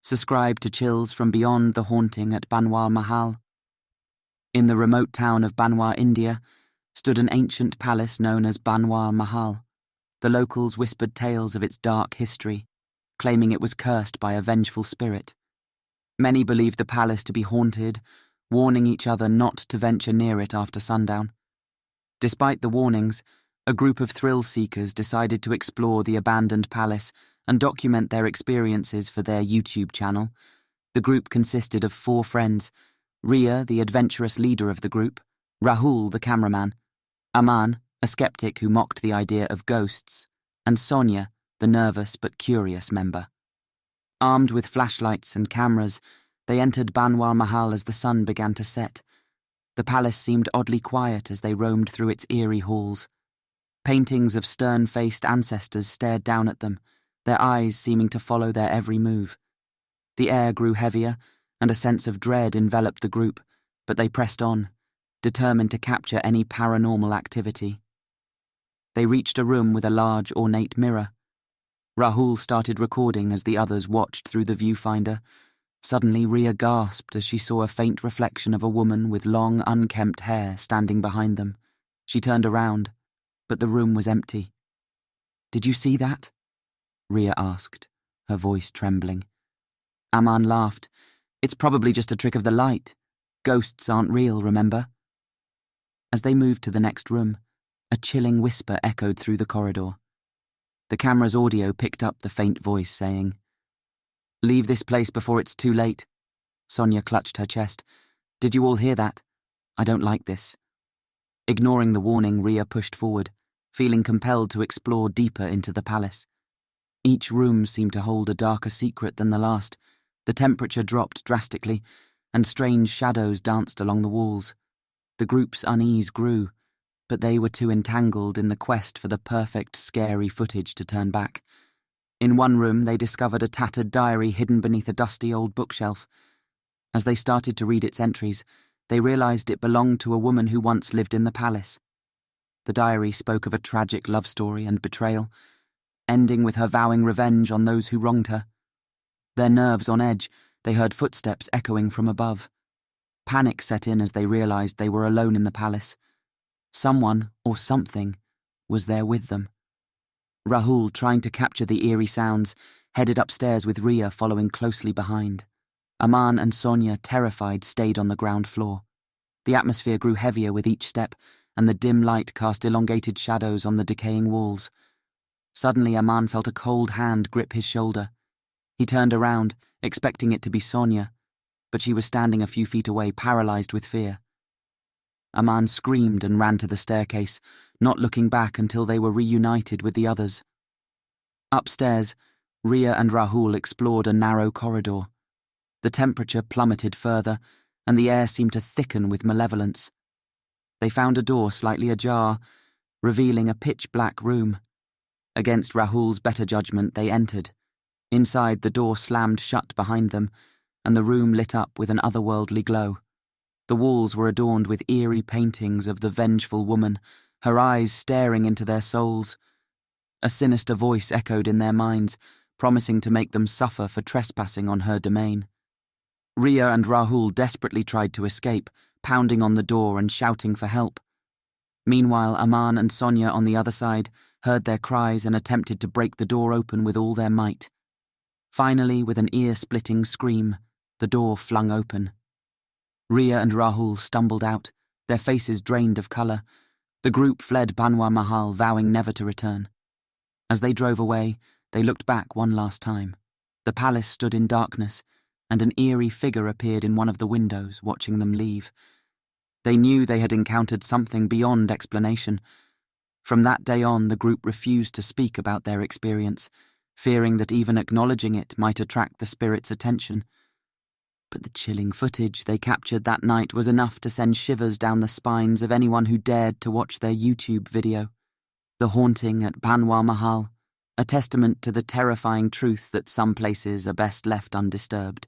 Subscribe to Chills from Beyond the Haunting at Bhanwar Mahal. In the remote town of Bhanwar, India, stood an ancient palace known as Bhanwar Mahal. The locals whispered tales of its dark history, claiming it was cursed by a vengeful spirit. Many believed the palace to be haunted, warning each other not to venture near it after sundown. Despite the warnings, a group of thrill-seekers decided to explore the abandoned palace and document their experiences for their YouTube channel. The group consisted of 4 friends: Ria, the adventurous leader of the group; Rahul, the cameraman; Aman, a skeptic who mocked the idea of ghosts; and Sonia, the nervous but curious member. Armed with flashlights and cameras, they entered Bhanwar Mahal as the sun began to set. The palace seemed oddly quiet as they roamed through its eerie halls. Paintings of stern-faced ancestors stared down at them, their eyes seeming to follow their every move. The air grew heavier, and a sense of dread enveloped the group, but they pressed on, determined to capture any paranormal activity. They reached a room with a large, ornate mirror. Rahul started recording as the others watched through the viewfinder. Suddenly, Ria gasped as she saw a faint reflection of a woman with long, unkempt hair standing behind them. She turned around, but the room was empty. "Did you see that?" Ria asked, her voice trembling. Aman laughed. "It's probably just a trick of the light. Ghosts aren't real, remember?" As they moved to the next room, a chilling whisper echoed through the corridor. The camera's audio picked up the faint voice saying, "Leave this place before it's too late." Sonia clutched her chest. "Did you all hear that? I don't like this." Ignoring the warning, Ria pushed forward, feeling compelled to explore deeper into the palace. Each room seemed to hold a darker secret than the last. The temperature dropped drastically, and strange shadows danced along the walls. The group's unease grew, but they were too entangled in the quest for the perfect, scary footage to turn back. In one room, they discovered a tattered diary hidden beneath a dusty old bookshelf. As they started to read its entries, they realized it belonged to a woman who once lived in the palace. The diary spoke of a tragic love story and betrayal, ending with her vowing revenge on those who wronged her. Their nerves on edge, they heard footsteps echoing from above. Panic set in as they realized they were alone in the palace. Someone, or something, was there with them. Rahul, trying to capture the eerie sounds, headed upstairs with Ria following closely behind. Aman and Sonia, terrified, stayed on the ground floor. The atmosphere grew heavier with each step, and the dim light cast elongated shadows on the decaying walls. Suddenly, Aman felt a cold hand grip his shoulder. He turned around, expecting it to be Sonia, but she was standing a few feet away, paralyzed with fear. Aman screamed and ran to the staircase, not looking back until they were reunited with the others. Upstairs, Ria and Rahul explored a narrow corridor. The temperature plummeted further, and the air seemed to thicken with malevolence. They found a door slightly ajar, revealing a pitch-black room. Against Rahul's better judgment, they entered. Inside, the door slammed shut behind them, and the room lit up with an otherworldly glow. The walls were adorned with eerie paintings of the vengeful woman, her eyes staring into their souls. A sinister voice echoed in their minds, promising to make them suffer for trespassing on her domain. Ria and Rahul desperately tried to escape, pounding on the door and shouting for help. Meanwhile, Aman and Sonia on the other side heard their cries and attempted to break the door open with all their might. Finally, with an ear-splitting scream, the door flung open. Ria and Rahul stumbled out, their faces drained of colour. The group fled Bhanwar Mahal, vowing never to return. As they drove away, they looked back one last time. The palace stood in darkness, and an eerie figure appeared in one of the windows, watching them leave. They knew they had encountered something beyond explanation. From that day on, the group refused to speak about their experience, fearing that even acknowledging it might attract the spirit's attention. But the chilling footage they captured that night was enough to send shivers down the spines of anyone who dared to watch their YouTube video. The haunting at Bhanwar Mahal, a testament to the terrifying truth that some places are best left undisturbed.